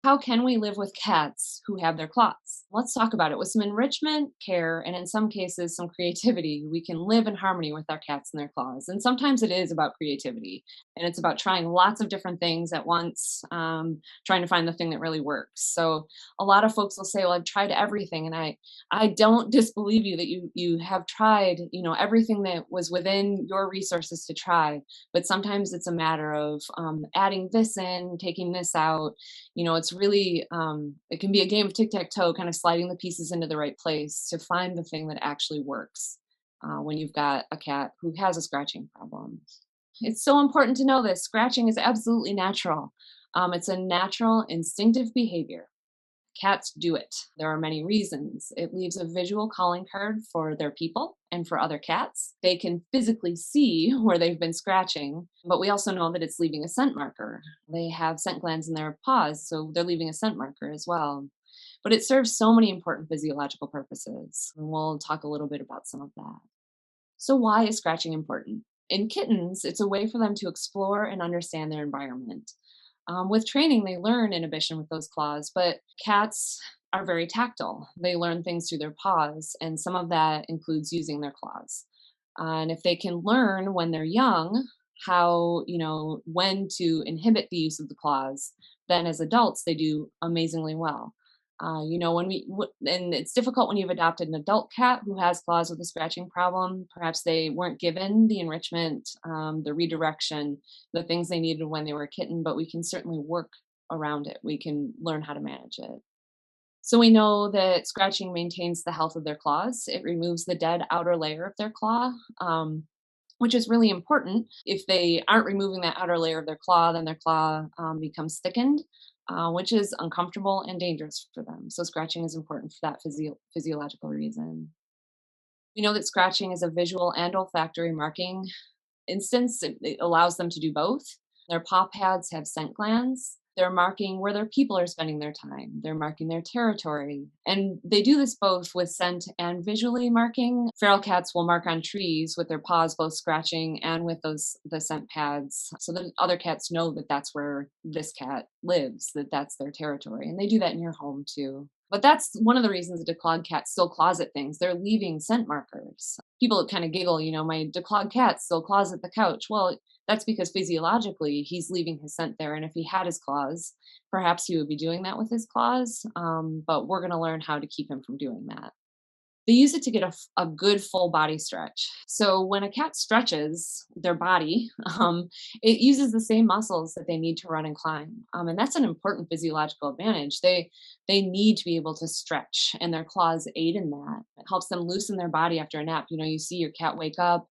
How can we live with cats who have their claws? Let's talk about it. With some enrichment, care, and in some cases, some creativity, we can live in harmony with our cats and their claws. And sometimes it is about creativity and it's about trying lots of different things at once, trying to find the thing that really works. So a lot of folks will say, well, I've tried everything. And I don't disbelieve you that you have tried, everything that was within your resources to try. But sometimes it's a matter of adding this in, taking this out. It's really it can be a game of tic-tac-toe, kind of sliding the pieces into the right place to find the thing that actually works when you've got a cat who has a scratching problem. It's so important to know this. Scratching is absolutely natural. It's a natural instinctive behavior. Cats do it. There are many reasons. It leaves a visual calling card for their people and for other cats. They can physically see where they've been scratching, but we also know that it's leaving a scent marker. They have scent glands in their paws, so they're leaving a scent marker as well. But it serves so many important physiological purposes, and we'll talk a little bit about some of that. So, why is scratching important? In kittens, it's a way for them to explore and understand their environment. With training, they learn inhibition with those claws, but cats are very tactile. They learn things through their paws, and some of that includes using their claws. And if they can learn when they're young how, when to inhibit the use of the claws, then as adults, they do amazingly well. And it's difficult when you've adopted an adult cat who has claws with a scratching problem. Perhaps they weren't given the enrichment, the redirection, the things they needed when they were a kitten, but we can certainly work around it. We can learn how to manage it. So we know that scratching maintains the health of their claws. It removes the dead outer layer of their claw, which is really important. If they aren't removing that outer layer of their claw, then their claw becomes thickened, which is uncomfortable and dangerous for them. So scratching is important for that physiological reason. We know that scratching is a visual and olfactory marking instance. It allows them to do both. Their paw pads have scent glands. They're marking where their people are spending their time. They're marking their territory. And they do this both with scent and visually marking. Feral cats will mark on trees with their paws, both scratching and with the scent pads, so that other cats know that that's where this cat lives, that that's their territory. And they do that in your home too. But that's one of the reasons a declawed cat still claws at things. They're leaving scent markers. People kind of giggle, my declawed cat still claws at the couch. Well, that's because physiologically he's leaving his scent there. And if he had his claws, perhaps he would be doing that with his claws. But we're going to learn how to keep him from doing that. They use it to get a good full body stretch. So when a cat stretches their body, it uses the same muscles that they need to run and climb. And that's an important physiological advantage. They need to be able to stretch, and their claws aid in that. It helps them loosen their body after a nap. You see your cat wake up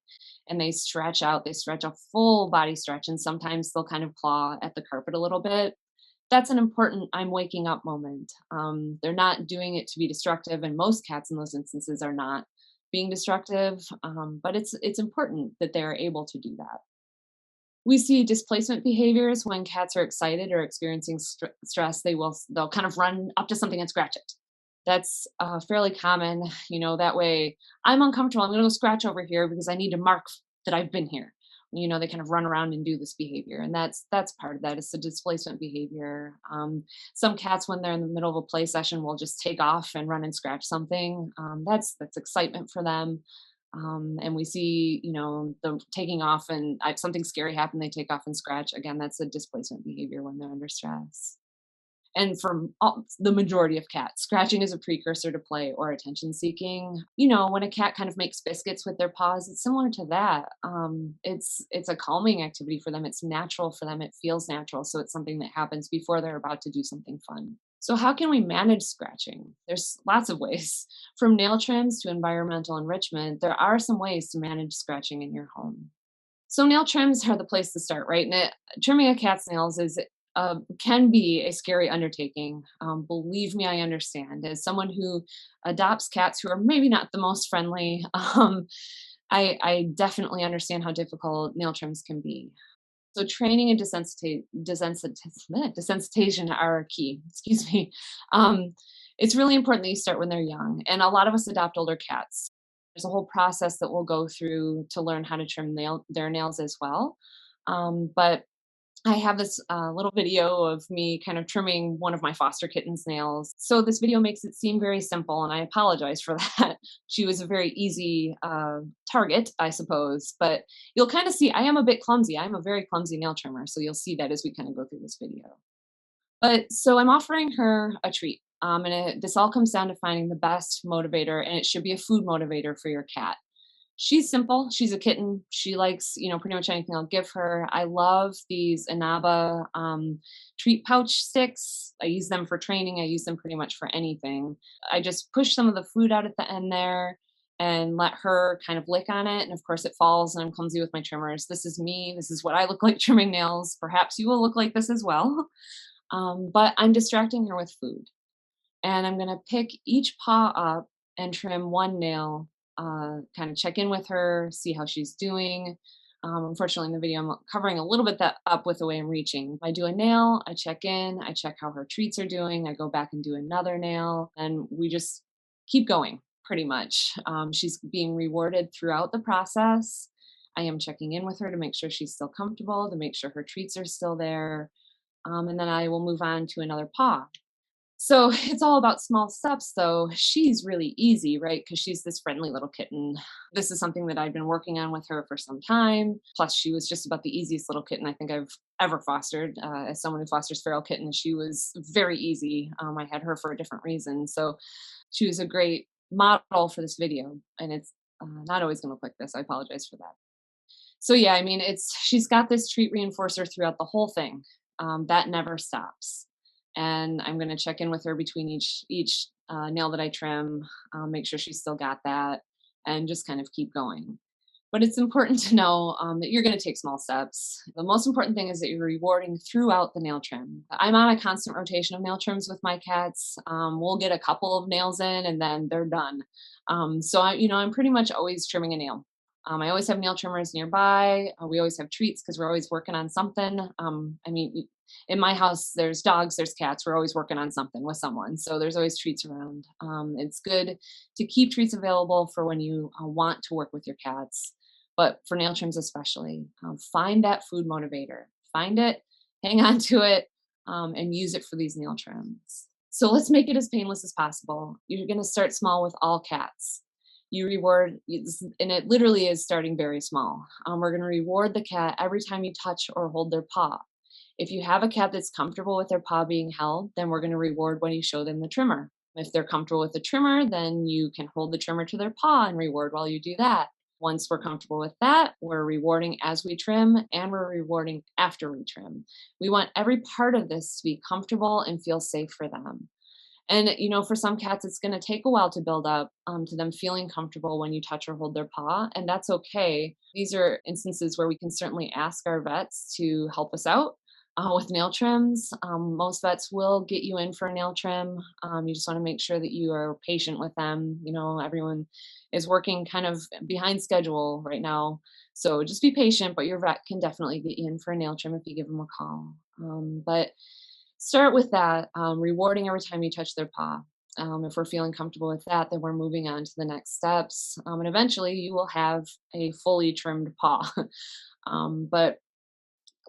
and they stretch out, they stretch a full body stretch, and sometimes they'll kind of claw at the carpet a little bit. That's an important I'm waking up moment. They're not doing it to be destructive, and most cats in those instances are not being destructive, but it's important that they're able to do that. We see displacement behaviors when cats are excited or experiencing stress. They'll kind of run up to something and scratch it. That's fairly common. That way, I'm uncomfortable. I'm going to go scratch over here because I need to mark that I've been here. They kind of run around and do this behavior, and that's part of that. It's the displacement behavior. Some cats, when they're in the middle of a play session, will just take off and run and scratch something. That's excitement for them. And we see, them taking off, and something scary happened, they take off and scratch. Again, that's a displacement behavior when they're under stress. And for the majority of cats, scratching is a precursor to play or attention seeking. When a cat kind of makes biscuits with their paws, it's similar to that. It's a calming activity for them. It's natural for them. It feels natural. So it's something that happens before they're about to do something fun. So how can we manage scratching? There's lots of ways. From nail trims to environmental enrichment, there are some ways to manage scratching in your home. So nail trims are the place to start, right? And trimming a cat's nails can be a scary undertaking. Believe me, I understand. As someone who adopts cats who are maybe not the most friendly, I definitely understand how difficult nail trims can be. So training and desensitization are key. Excuse me. It's really important that you start when they're young, and a lot of us adopt older cats. There's a whole process that we'll go through to learn how to trim their nails as well. But I have this little video of me kind of trimming one of my foster kitten's nails. So this video makes it seem very simple, and I apologize for that. She was a very easy target, I suppose. But you'll kind of see I am a bit clumsy. I'm a very clumsy nail trimmer. So you'll see that as we kind of go through this video. But so I'm offering her a treat. This all comes down to finding the best motivator, and it should be a food motivator for your cat. She's simple. She's a kitten. She likes, pretty much anything I'll give her. I love these Inaba treat pouch sticks. I use them for training. I use them pretty much for anything. I just push some of the food out at the end there and let her kind of lick on it. And of course, it falls, and I'm clumsy with my trimmers. This is me. This is what I look like trimming nails. Perhaps you will look like this as well. But I'm distracting her with food. And I'm going to pick each paw up and trim one nail, kind of check in with her, see how she's doing. Unfortunately, in the video, I'm covering a little bit that up with the way I'm reaching. I do a nail, I check in, I check how her treats are doing, I go back and do another nail, and we just keep going pretty much. She's being rewarded throughout the process. I am checking in with her to make sure she's still comfortable, to make sure her treats are still there. And then I will move on to another paw. So it's all about small steps, though. She's really easy, right? Because she's this friendly little kitten. This is something that I've been working on with her for some time. Plus, she was just about the easiest little kitten I think I've ever fostered. As someone who fosters feral kittens, she was very easy. I had her for a different reason. So she was a great model for this video. And it's not always going to look like this. I apologize for that. So yeah, I mean, she's got this treat reinforcer throughout the whole thing. That never stops. And I'm going to check in with her between each nail that I trim, make sure she's still got that, and just kind of keep going. But it's important to know that you're going to take small steps. The most important thing is that you're rewarding throughout the nail trim. I'm on a constant rotation of nail trims with my cats. We'll get a couple of nails in, and then they're done. I'm pretty much always trimming a nail. I always have nail trimmers nearby. We always have treats because we're always working on something. In my house, there's dogs, there's cats. We're always working on something with someone. So there's always treats around. It's good to keep treats available for when you want to work with your cats, but for nail trims especially. Find that food motivator. Find it, hang on to it, and use it for these nail trims. So let's make it as painless as possible. You're going to start small with all cats. You reward, and it literally is starting very small. We're going to reward the cat every time you touch or hold their paw. If you have a cat that's comfortable with their paw being held, then we're going to reward when you show them the trimmer. If they're comfortable with the trimmer, then you can hold the trimmer to their paw and reward while you do that. Once we're comfortable with that, we're rewarding as we trim, and we're rewarding after we trim. We want every part of this to be comfortable and feel safe for them. And, for some cats, it's going to take a while to build up to them feeling comfortable when you touch or hold their paw, and that's okay. These are instances where we can certainly ask our vets to help us out with nail trims. Most vets will get you in for a nail trim. You just want to make sure that you are patient with them. Everyone is working kind of behind schedule right now. So just be patient, but your vet can definitely get you in for a nail trim if you give them a call. But start with that, rewarding every time you touch their paw. If we're feeling comfortable with that, then we're moving on to the next steps. And eventually you will have a fully trimmed paw. But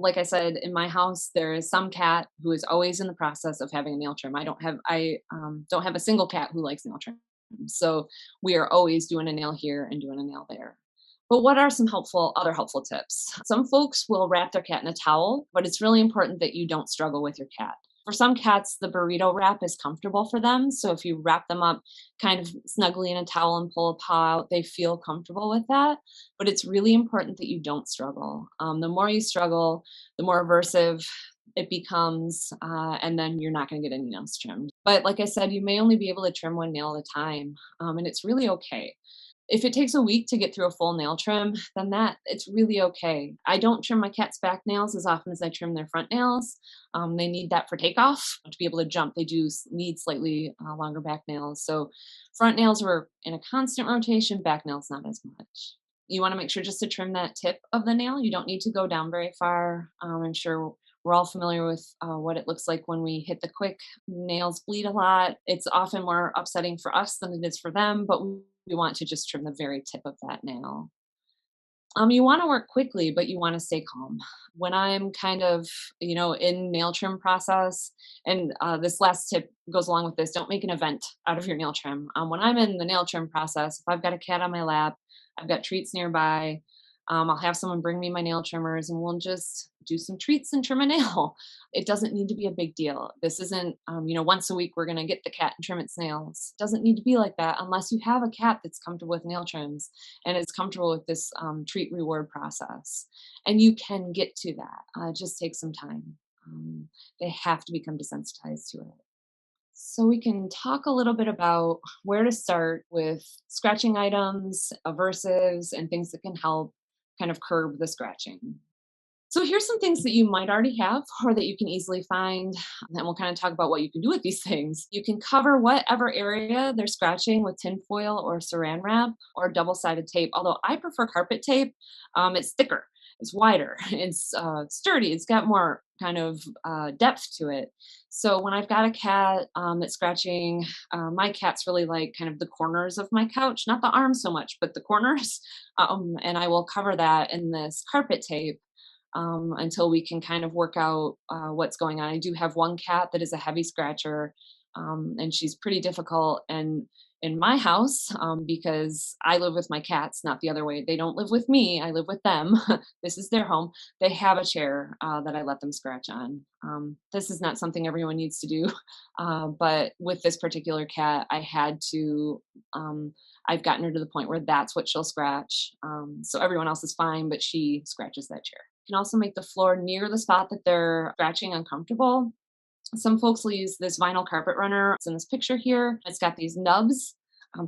like I said, in my house, there is some cat who is always in the process of having a nail trim. I don't have a single cat who likes nail trim. So we are always doing a nail here and doing a nail there. But what are some other helpful tips? Some folks will wrap their cat in a towel, but it's really important that you don't struggle with your cat. For some cats, the burrito wrap is comfortable for them. So if you wrap them up kind of snugly in a towel and pull a paw out, they feel comfortable with that. But it's really important that you don't struggle. The more you struggle, the more aversive it becomes, and then you're not going to get any nails trimmed. But like I said, you may only be able to trim one nail at a time, and it's really okay. If it takes a week to get through a full nail trim, then it's really okay. I don't trim my cat's back nails as often as I trim their front nails. They need that for takeoff to be able to jump. They do need slightly longer back nails. So front nails are in a constant rotation, back nails not as much. You want to make sure just to trim that tip of the nail. You don't need to go down very far. I'm sure we're all familiar with what it looks like when we hit the quick. Nails bleed a lot. It's often more upsetting for us than it is for them, but we want to just trim the very tip of that nail. You want to work quickly, but you want to stay calm. When I'm kind of, in nail trim process, and this last tip goes along with this, don't make an event out of your nail trim. When I'm in the nail trim process, if I've got a cat on my lap, I've got treats nearby, I'll have someone bring me my nail trimmers and we'll just do some treats and trim a nail. It doesn't need to be a big deal. This isn't, once a week we're going to get the cat and trim its nails. It doesn't need to be like that unless you have a cat that's comfortable with nail trims and is comfortable with this treat reward process. And you can get to that. It just takes some time. They have to become desensitized to it. So we can talk a little bit about where to start with scratching items, aversives, and things that can help kind of curb the scratching. So here's some things that you might already have or that you can easily find. And then we'll kind of talk about what you can do with these things. You can cover whatever area they're scratching with tinfoil or saran wrap or double-sided tape. Although I prefer carpet tape. It's thicker, it's wider, it's sturdy, it's got more kind of depth to it. So when I've got a cat that's scratching, my cats really like kind of the corners of my couch, not the arms so much, but the corners. And I will cover that in this carpet tape until we can kind of work out what's going on. I do have one cat that is a heavy scratcher, and she's pretty difficult. And in my house, because I live with my cats, not the other way. They don't live with me. I live with them. This is their home. They have a chair that I let them scratch on. This is not something everyone needs to do, but with this particular cat, I had to. I've gotten her to the point where that's what she'll scratch. So everyone else is fine, but she scratches that chair. Can also make the floor near the spot that they're scratching uncomfortable. Some folks will use this vinyl carpet runner. It's in this picture here. It's got these nubs,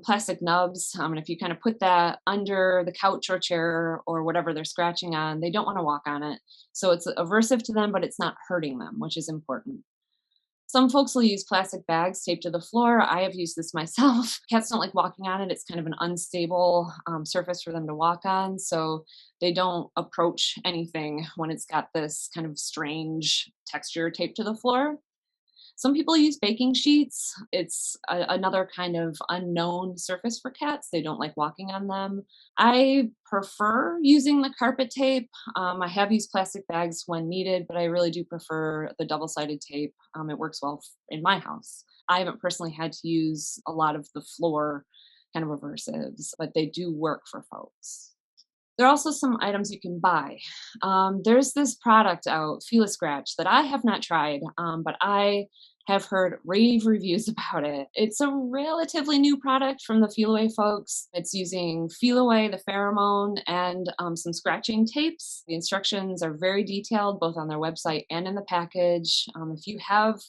plastic nubs. And if you kind of put that under the couch or chair or whatever they're scratching on, they don't want to walk on it. So it's aversive to them, but it's not hurting them, which is important. Some folks will use plastic bags taped to the floor. I have used this myself. Cats don't like walking on it. It's kind of an unstable surface for them to walk on. So they don't approach anything when it's got this kind of strange texture taped to the floor. Some people use baking sheets. It's another kind of unknown surface for cats. They don't like walking on them. I prefer using the carpet tape. I have used plastic bags when needed, but I really do prefer the double sided tape. It works well in my house. I haven't personally had to use a lot of the floor kind of aversives, but they do work for folks. There are also some items you can buy. There's this product out, Fila Scratch, that I have not tried, but I have heard rave reviews about it. It's a relatively new product from the Feel folks. It's using Feel the pheromone, and some scratching tapes. The instructions are very detailed, both on their website and in the package. If you have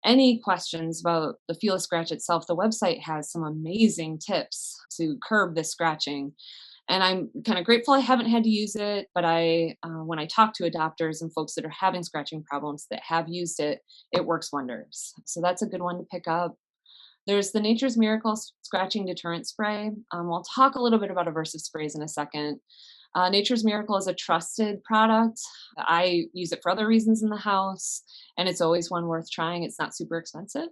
any questions about the Feel Scratch itself, the website has some amazing tips to curb this scratching. And I'm kind of grateful I haven't had to use it, but when I talk to adopters and folks that are having scratching problems that have used it, it works wonders. So that's a good one to pick up. There's the Nature's Miracle Scratching Deterrent Spray. We'll talk a little bit about aversive sprays in a second. Nature's Miracle is a trusted product. I use it for other reasons in the house, and it's always one worth trying. It's not super expensive.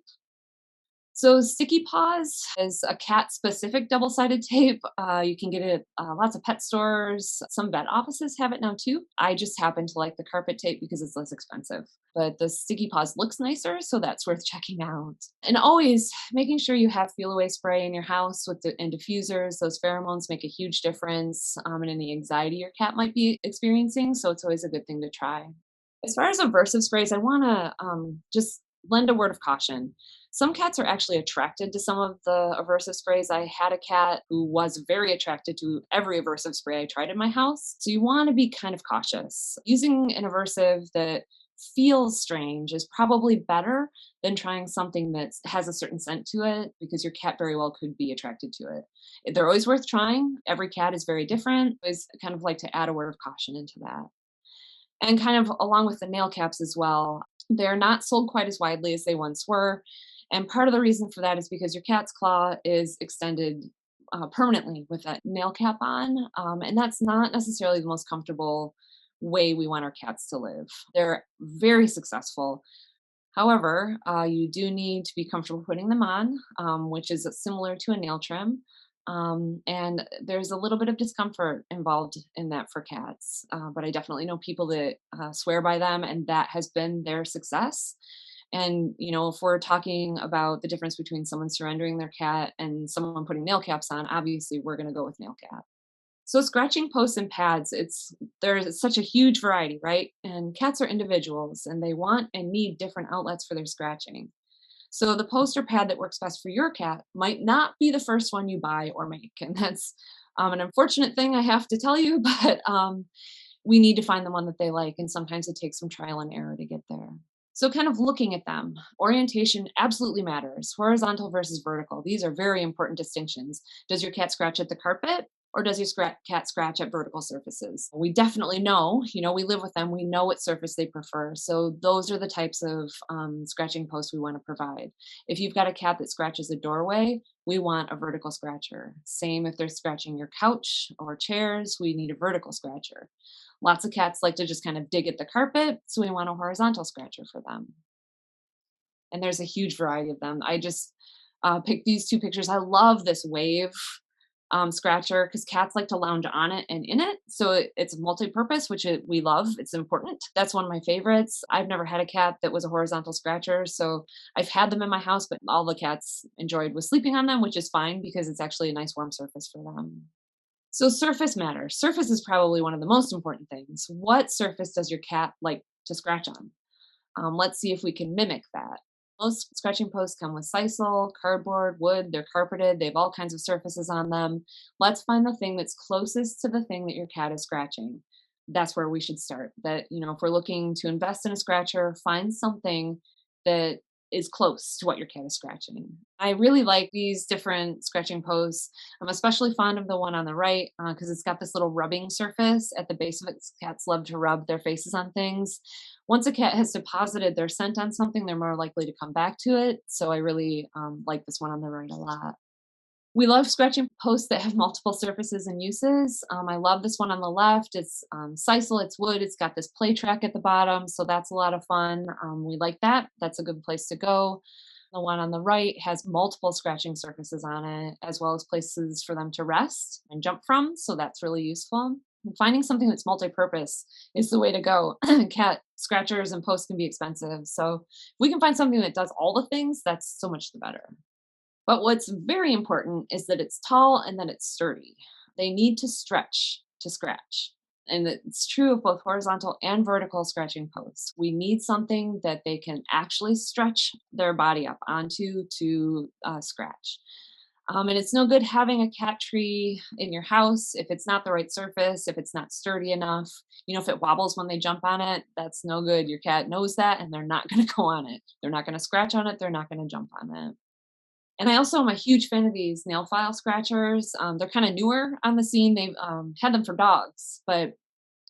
So Sticky Paws is a cat-specific double-sided tape. You can get it at lots of pet stores. Some vet offices have it now too. I just happen to like the carpet tape because it's less expensive. But the Sticky Paws looks nicer, so that's worth checking out. And always making sure you have Feel Away spray in your house and diffusers. Those pheromones make a huge difference in any anxiety your cat might be experiencing. So it's always a good thing to try. As far as aversive sprays, I want to just lend a word of caution. Some cats are actually attracted to some of the aversive sprays. I had a cat who was very attracted to every aversive spray I tried in my house. So you want to be kind of cautious. Using an aversive that feels strange is probably better than trying something that has a certain scent to it, because your cat very well could be attracted to it. They're always worth trying. Every cat is very different. I always kind of like to add a word of caution into that. And kind of along with the nail caps as well, they're not sold quite as widely as they once were. And part of the reason for that is because your cat's claw is extended permanently with that nail cap on. And that's not necessarily the most comfortable way we want our cats to live. They're very successful. However, you do need to be comfortable putting them on, which is similar to a nail trim. And there's a little bit of discomfort involved in that for cats. But I definitely know people that swear by them, and that has been their success. And, if we're talking about the difference between someone surrendering their cat and someone putting nail caps on, obviously we're going to go with nail cap. So scratching posts and pads, there's such a huge variety, right? And cats are individuals and they want and need different outlets for their scratching. So the poster pad that works best for your cat might not be the first one you buy or make. And that's an unfortunate thing I have to tell you, but we need to find the one that they like. And sometimes it takes some trial and error to get there. So, kind of looking at them, orientation absolutely matters. Horizontal versus vertical. These are very important distinctions. Does your cat scratch at the carpet or does your cat scratch at vertical surfaces? We definitely know, we live with them, we know what surface they prefer. So, those are the types of scratching posts we want to provide. If you've got a cat that scratches a doorway, we want a vertical scratcher. Same if they're scratching your couch or chairs, we need a vertical scratcher. Lots of cats like to just kind of dig at the carpet, so we want a horizontal scratcher for them. And there's a huge variety of them. I just picked these two pictures. I love this wave scratcher because cats like to lounge on it and in it. So it's multi-purpose, which we love. It's important. That's one of my favorites. I've never had a cat that was a horizontal scratcher, so I've had them in my house, but all the cats enjoyed was sleeping on them, which is fine because it's actually a nice warm surface for them. So surface matters. Surface is probably one of the most important things. What surface does your cat like to scratch on? Let's see if we can mimic that. Most scratching posts come with sisal, cardboard, wood, they're carpeted, they have all kinds of surfaces on them. Let's find the thing that's closest to the thing that your cat is scratching. That's where we should start. That, if we're looking to invest in a scratcher, find something that is close to what your cat is scratching. I really like these different scratching posts. I'm especially fond of the one on the right because it's got this little rubbing surface at the base of it. Cats love to rub their faces on things. Once a cat has deposited their scent on something, they're more likely to come back to it. So I really like this one on the right a lot. We love scratching posts that have multiple surfaces and uses. I love this one on the left. It's sisal, it's wood, it's got this play track at the bottom, so that's a lot of fun. We like that. That's a good place to go. The one on the right has multiple scratching surfaces on it, as well as places for them to rest and jump from, so that's really useful. And finding something that's multi-purpose is the way to go. Cat scratchers and posts can be expensive, so if we can find something that does all the things, that's so much the better. But what's very important is that it's tall and that it's sturdy. They need to stretch to scratch. And it's true of both horizontal and vertical scratching posts. We need something that they can actually stretch their body up onto to scratch. And it's no good having a cat tree in your house if it's not the right surface, if it's not sturdy enough. If it wobbles when they jump on it, that's no good. Your cat knows that and they're not going to go on it. They're not going to scratch on it. They're not going to jump on it. And I also am a huge fan of these nail file scratchers. They're kind of newer on the scene. They've had them for dogs, but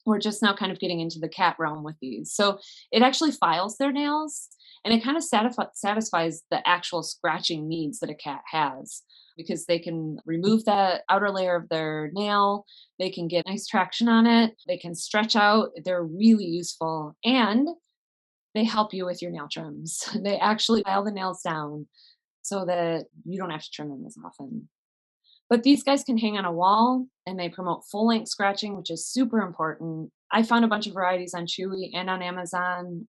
we're just now kind of getting into the cat realm with these. So it actually files their nails and it kind of satisfies the actual scratching needs that a cat has because they can remove that outer layer of their nail. They can get nice traction on it. They can stretch out. They're really useful and they help you with your nail trims. They actually file the nails down so that you don't have to trim them as often. But these guys can hang on a wall and they promote full length scratching, which is super important. I found a bunch of varieties on Chewy and on Amazon.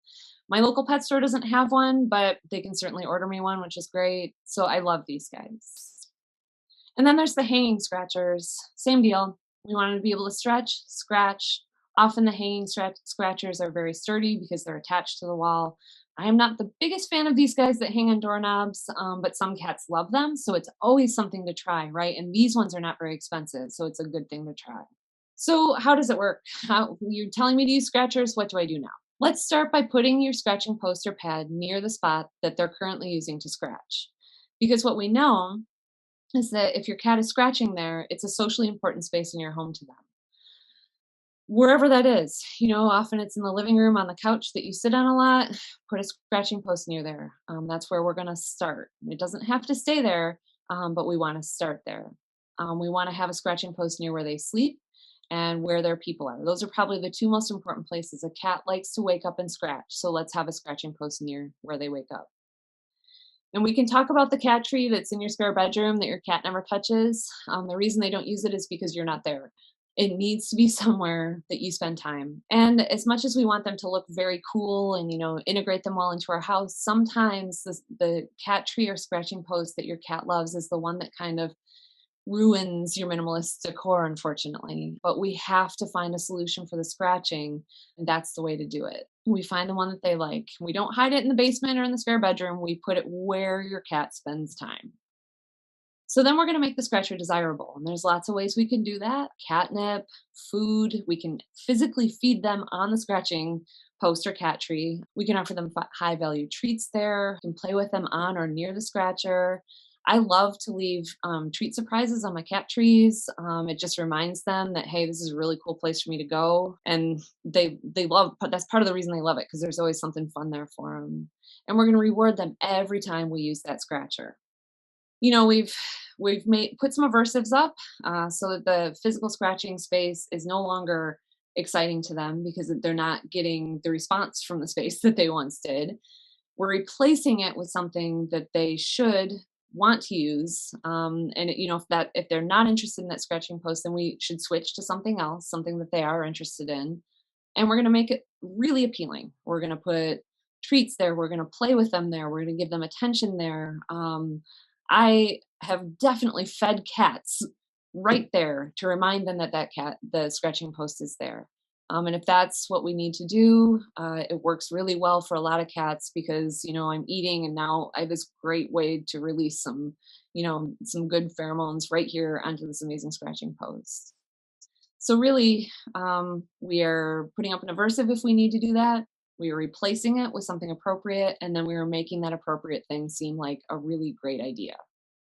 My local pet store doesn't have one, but they can certainly order me one, which is great. So I love these guys. And then there's the hanging scratchers. Same deal. We wanted to be able to stretch, scratch. Often the hanging scratchers are very sturdy because they're attached to the wall. I am not the biggest fan of these guys that hang on doorknobs, but some cats love them. So it's always something to try, right? And these ones are not very expensive. So it's a good thing to try. So how does it work? You're telling me to use scratchers. What do I do now? Let's start by putting your scratching poster pad near the spot that they're currently using to scratch. Because what we know is that if your cat is scratching there, it's a socially important space in your home to them. Wherever that is, often it's in the living room on the couch that you sit on a lot, put a scratching post near there. That's where we're going to start. It doesn't have to stay there, but we want to start there. We want to have a scratching post near where they sleep and where their people are. Those are probably the two most important places. A cat likes to wake up and scratch, so let's have a scratching post near where they wake up. And we can talk about the cat tree that's in your spare bedroom that your cat never touches. The reason they don't use it is because you're not there. It needs to be somewhere that you spend time. And as much as we want them to look very cool and integrate them well into our house, sometimes the cat tree or scratching post that your cat loves is the one that kind of ruins your minimalist decor, unfortunately. But we have to find a solution for the scratching, and that's the way to do it. We find the one that they like. We don't hide it in the basement or in the spare bedroom. We put it where your cat spends time. So then we're going to make the scratcher desirable. And there's lots of ways we can do that. Catnip, food, we can physically feed them on the scratching post or cat tree. We can offer them high value treats there. We can play with them on or near the scratcher. I love to leave treat surprises on my cat trees. It just reminds them that, hey, this is a really cool place for me to go, and they love. That's part of the reason they love it, because there's always something fun there for them, and we're going to reward them every time we use that scratcher. We've made put some aversives up so that the physical scratching space is no longer exciting to them because they're not getting the response from the space that they once did. We're replacing it with something that they should want to use, and if they're not interested in that scratching post, then we should switch to something else, something that they are interested in, and we're going to make it really appealing. We're going to put treats there, we're going to play with them there, we're going to give them attention there. I have definitely fed cats right there to remind them that the scratching post is there. And if that's what we need to do, it works really well for a lot of cats because, I'm eating and now I have this great way to release some good pheromones right here onto this amazing scratching post. So really, we are putting up an aversive if we need to do that. We are replacing it with something appropriate, and then we are making that appropriate thing seem like a really great idea.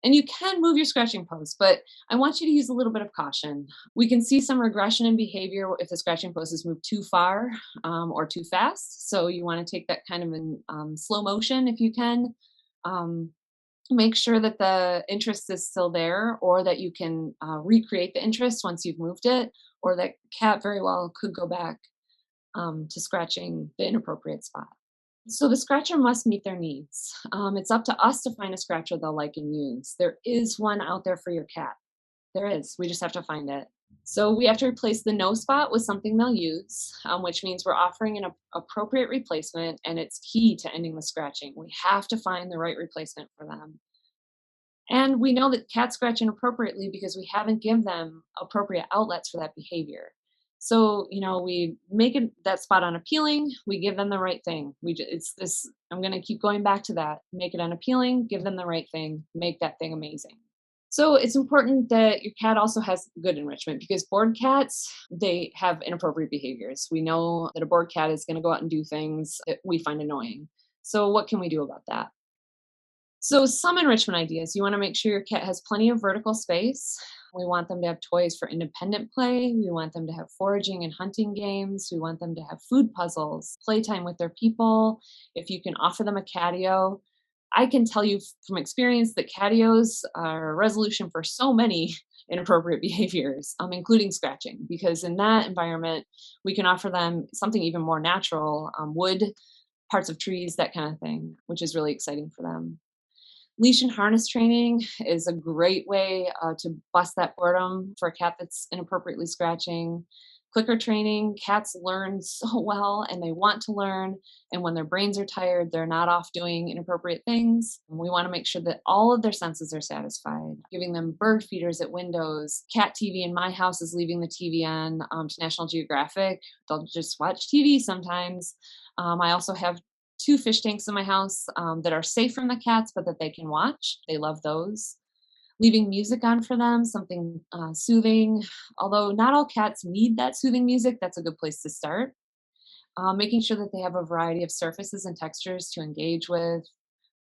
And you can move your scratching post, but I want you to use a little bit of caution. We can see some regression in behavior if the scratching post is moved too far or too fast. So you want to take that kind of in slow motion if you can. Um, Make sure that the interest is still there, or that you can recreate the interest once you've moved it, or that cat very well could go back to scratching the inappropriate spot. So the scratcher must meet their needs. It's up to us to find a scratcher they'll like and use. There is one out there for your cat. There is. We just have to find it. So we have to replace the no spot with something they'll use, which means we're offering an appropriate replacement, and it's key to ending the scratching. We have to find the right replacement for them. And we know that cats scratch inappropriately because we haven't given them appropriate outlets for that behavior. So, we make that spot unappealing. We give them the right thing. It's this. I'm going to keep going back to that. Make it unappealing. Give them the right thing. Make that thing amazing. So it's important that your cat also has good enrichment, because bored cats, they have inappropriate behaviors. We know that a bored cat is going to go out and do things that we find annoying. So what can we do about that? So some enrichment ideas. You want to make sure your cat has plenty of vertical space. We want them to have toys for independent play. We want them to have foraging and hunting games. We want them to have food puzzles, playtime with their people. If you can offer them a catio, I can tell you from experience that catios are a resolution for so many inappropriate behaviors, including scratching, because in that environment, we can offer them something even more natural, wood, parts of trees, that kind of thing, which is really exciting for them. Leash and harness training is a great way to bust that boredom for a cat that's inappropriately scratching. Clicker training, cats learn so well and they want to learn. And when their brains are tired, they're not off doing inappropriate things. We want to make sure that all of their senses are satisfied. Giving them bird feeders at windows. Cat TV in my house is leaving the TV on to National Geographic. They'll just watch TV sometimes. I also have two fish tanks in my house that are safe from the cats, but that they can watch. They love those. Leaving music on for them, something soothing. Although not all cats need that soothing music, that's a good place to start. Making sure that they have a variety of surfaces and textures to engage with.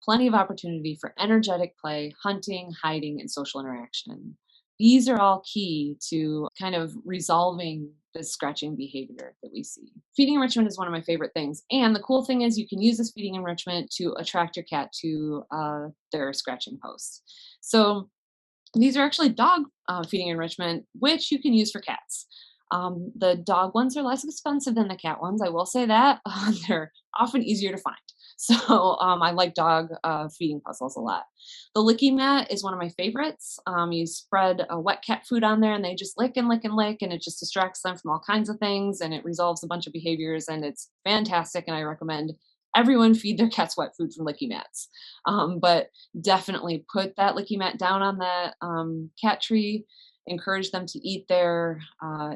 Plenty of opportunity for energetic play, hunting, hiding, and social interaction. These are all key to kind of resolving the scratching behavior that we see. Feeding enrichment is one of my favorite things. And the cool thing is you can use this feeding enrichment to attract your cat to their scratching post. So these are actually dog feeding enrichment, which you can use for cats. The dog ones are less expensive than the cat ones. I will say that. They're often easier to find. So I like dog feeding puzzles a lot. The licky mat is one of my favorites. You spread a wet cat food on there and they just lick and lick and lick, and it just distracts them from all kinds of things and it resolves a bunch of behaviors, and it's fantastic. And I recommend everyone feed their cats wet food from licky mats. But definitely put that licky mat down on that cat tree, encourage them to eat there.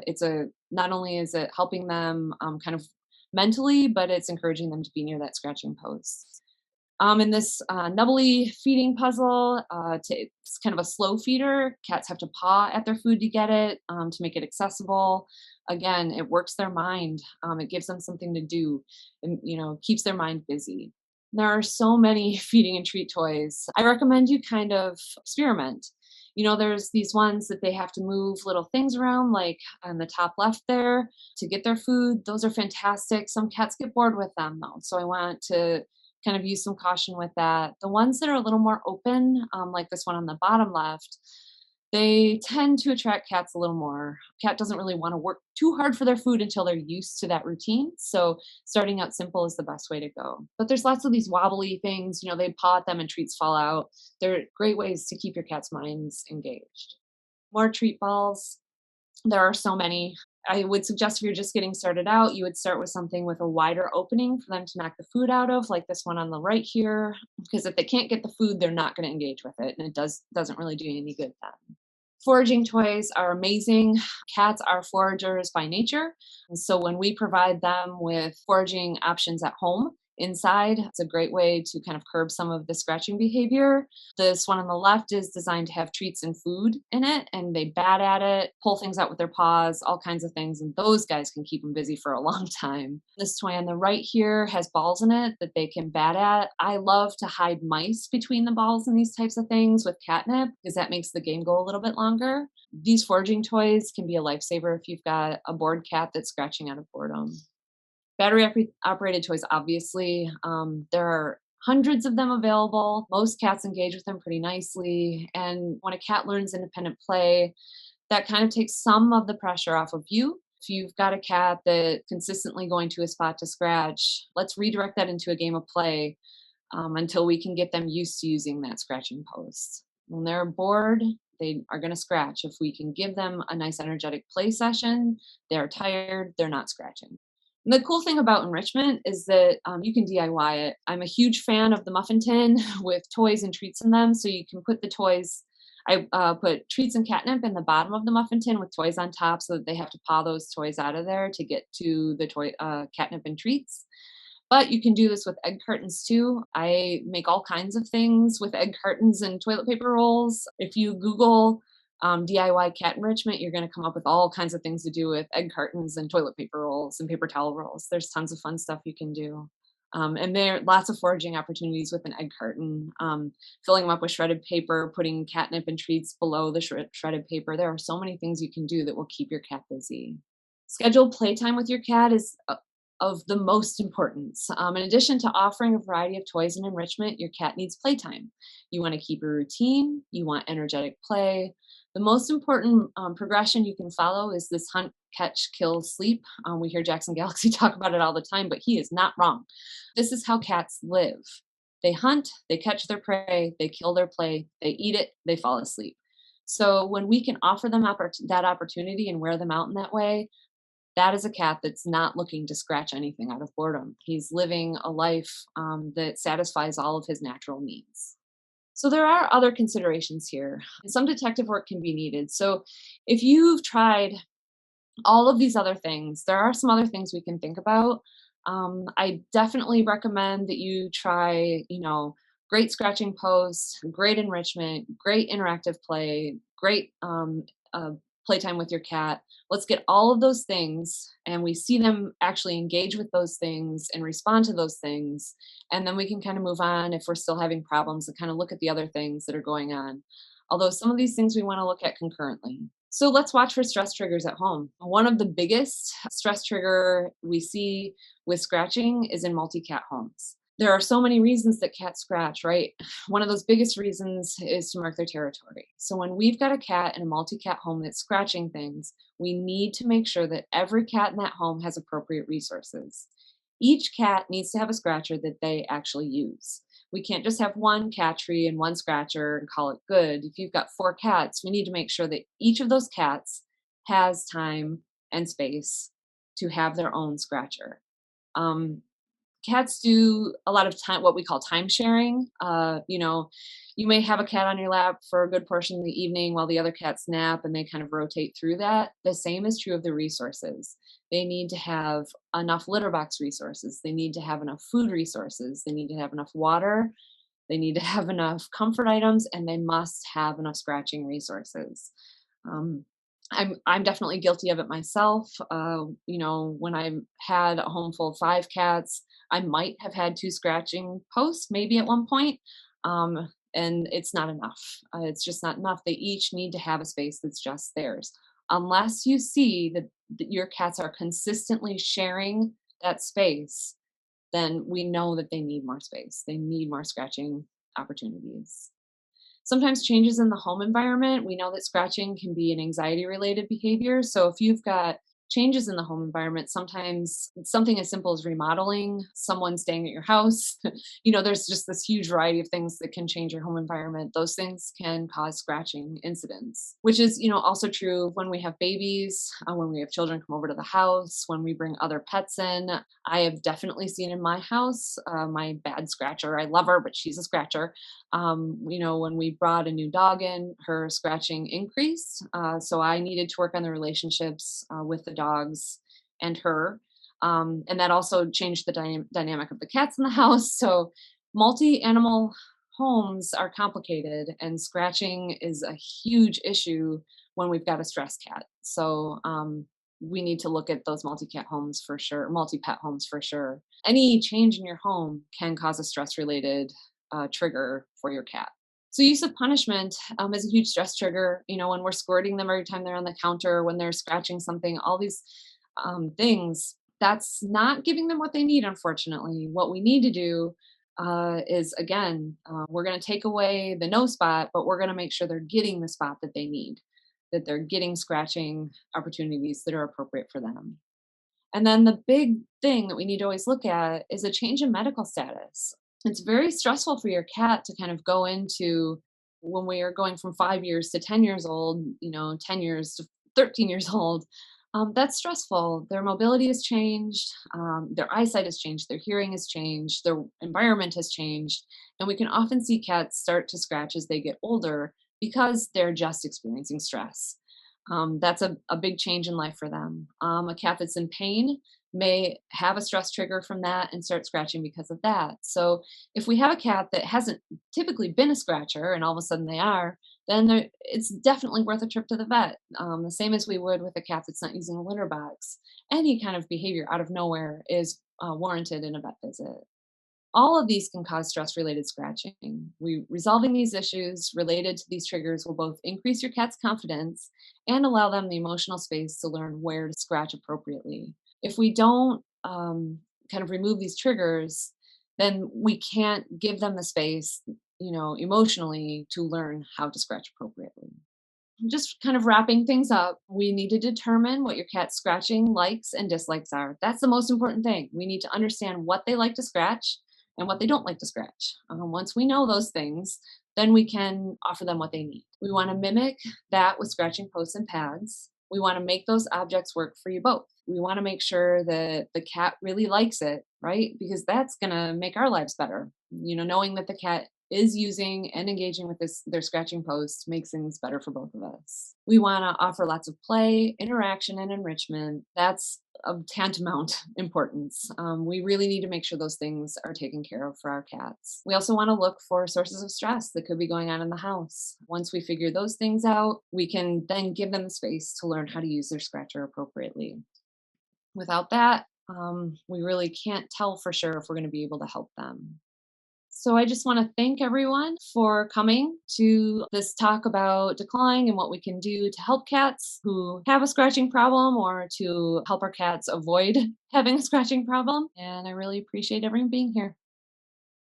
It's a not only is it helping them kind of mentally, but it's encouraging them to be near that scratching post. In this nubbly feeding puzzle, it's kind of a slow feeder. Cats have to paw at their food to get it, to make it accessible. Again, it works their mind. It gives them something to do, and keeps their mind busy. There are so many feeding and treat toys. I recommend you kind of experiment. There's these ones that they have to move little things around, like on the top left there, to get their food. Those are fantastic. Some cats get bored with them though, so I want to kind of use some caution with that. The ones that are a little more open, like this one on the bottom left, they tend to attract cats a little more. Cat doesn't really want to work too hard for their food until they're used to that routine. So starting out simple is the best way to go. But there's lots of these wobbly things, they paw at them and treats fall out. They're great ways to keep your cat's minds engaged. More treat balls. There are so many. I would suggest if you're just getting started out, you would start with something with a wider opening for them to knock the food out of, like this one on the right here. Because if they can't get the food, they're not going to engage with it, and it doesn't really do any good then. Foraging toys are amazing. Cats are foragers by nature. And so when we provide them with foraging options at home, inside, it's a great way to kind of curb some of the scratching behavior. This one on the left is designed to have treats and food in it, and they bat at it, pull things out with their paws, all kinds of things, and those guys can keep them busy for a long time. This toy on the right here has balls in it that they can bat at. I love to hide mice between the balls and these types of things with catnip because that makes the game go a little bit longer. These foraging toys can be a lifesaver if you've got a bored cat that's scratching out of boredom. Battery operated toys, obviously. There are hundreds of them available. Most cats engage with them pretty nicely. And when a cat learns independent play, that kind of takes some of the pressure off of you. If you've got a cat that consistently going to a spot to scratch, let's redirect that into a game of play until we can get them used to using that scratching post. When they're bored, they are going to scratch. If we can give them a nice energetic play session, they're tired, they're not scratching. And the cool thing about enrichment is that you can DIY it. I'm a huge fan of the muffin tin with toys and treats in them. So you can put the toys, I put treats and catnip in the bottom of the muffin tin with toys on top so that they have to paw those toys out of there to get to the toy catnip and treats. But you can do this with egg cartons too. I make all kinds of things with egg cartons and toilet paper rolls. If you Google DIY cat enrichment, you're going to come up with all kinds of things to do with egg cartons and toilet paper rolls and paper towel rolls. There's tons of fun stuff you can do. And there are lots of foraging opportunities with an egg carton, filling them up with shredded paper, putting catnip and treats below the shredded paper. There are so many things you can do that will keep your cat busy. Scheduled playtime with your cat is of the most importance. In addition to offering a variety of toys and enrichment, your cat needs playtime. You want to keep a routine, you want energetic play. The most important progression you can follow is this hunt, catch, kill, sleep. We hear Jackson Galaxy talk about it all the time, but he is not wrong. This is how cats live. They hunt, they catch their prey, they kill their prey, they eat it, they fall asleep. So when we can offer them that opportunity and wear them out in that way, that is a cat that's not looking to scratch anything out of boredom. He's living a life that satisfies all of his natural needs. So there are other considerations here. Some detective work can be needed. So if you've tried all of these other things, there are some other things we can think about. I definitely recommend that you try, great scratching posts, great enrichment, great interactive play, great playtime with your cat. Let's get all of those things and we see them actually engage with those things and respond to those things. And then we can kind of move on if we're still having problems and kind of look at the other things that are going on. Although some of these things we want to look at concurrently. So let's watch for stress triggers at home. One of the biggest stress trigger we see with scratching is in multi-cat homes. There are so many reasons that cats scratch, right? One of those biggest reasons is to mark their territory. So when we've got a cat in a multi-cat home that's scratching things, we need to make sure that every cat in that home has appropriate resources. Each cat needs to have a scratcher that they actually use. We can't just have one cat tree and one scratcher and call it good. If you've got four cats, we need to make sure that each of those cats has time and space to have their own scratcher. Um, Cats do a lot of time, what we call time sharing. You may have a cat on your lap for a good portion of the evening while the other cats nap, and they kind of rotate through that. The same is true of the resources. They need to have enough litter box resources. They need to have enough food resources. They need to have enough water. They need to have enough comfort items, and they must have enough scratching resources. Um, I'm definitely guilty of it myself. When I had a home full of 5 cats, I might have had 2 scratching posts maybe at one point, and it's not enough. It's just not enough. They each need to have a space that's just theirs. Unless you see that your cats are consistently sharing that space, then we know that they need more space. They need more scratching opportunities. Sometimes changes in the home environment, we know that scratching can be an anxiety related behavior. So if you've got changes in the home environment, sometimes something as simple as remodeling, someone staying at your house, there's just this huge variety of things that can change your home environment. Those things can cause scratching incidents, which is, also true when we have babies, when we have children come over to the house, when we bring other pets in. I have definitely seen in my house, my bad scratcher. I love her, but she's a scratcher. When we brought a new dog in, her scratching increased. So I needed to work on the relationships with the dogs and her. And that also changed the dynamic of the cats in the house. So multi animal homes are complicated, and scratching is a huge issue when we've got a stressed cat. So we need to look at those multi cat homes for sure, multi pet homes for sure. Any change in your home can cause a stress related trigger for your cat. So use of punishment is a huge stress trigger. When we're squirting them every time they're on the counter, when they're scratching something, all these things, that's not giving them what they need, unfortunately. What we need to do is, again, we're going to take away the no spot, but we're going to make sure they're getting the spot that they need, that they're getting scratching opportunities that are appropriate for them. And then the big thing that we need to always look at is a change in medical status. It's very stressful for your cat to kind of go into, when we are going from 5 years to 10 years old, 10 years to 13 years old. That's stressful. Their mobility has changed, their eyesight has changed, their hearing has changed, their environment has changed. And we can often see cats start to scratch as they get older because they're just experiencing stress. That's a big change in life for them. A cat that's in pain may have a stress trigger from that and start scratching because of that. So if we have a cat that hasn't typically been a scratcher and all of a sudden they are, then it's definitely worth a trip to the vet. The same as we would with a cat that's not using a litter box. Any kind of behavior out of nowhere is warranted in a vet visit. All of these can cause stress related scratching. Resolving these issues related to these triggers will both increase your cat's confidence and allow them the emotional space to learn where to scratch appropriately. If we don't kind of remove these triggers, then we can't give them the space, emotionally to learn how to scratch appropriately. Just kind of wrapping things up, we need to determine what your cat's scratching likes and dislikes are. That's the most important thing. We need to understand what they like to scratch and what they don't like to scratch. Once we know those things, then we can offer them what they need. We want to mimic that with scratching posts and pads. We want to make those objects work for you both. We want to make sure that the cat really likes it, right? Because that's going to make our lives better. Knowing that the cat is using and engaging with their scratching post makes things better for both of us. We want to offer lots of play, interaction, and enrichment. That's of tantamount importance. We really need to make sure those things are taken care of for our cats. We also want to look for sources of stress that could be going on in the house. Once we figure those things out, we can then give them the space to learn how to use their scratcher appropriately. Without that, we really can't tell for sure if we're going to be able to help them. So I just want to thank everyone for coming to this talk about declawing and what we can do to help cats who have a scratching problem or to help our cats avoid having a scratching problem. And I really appreciate everyone being here.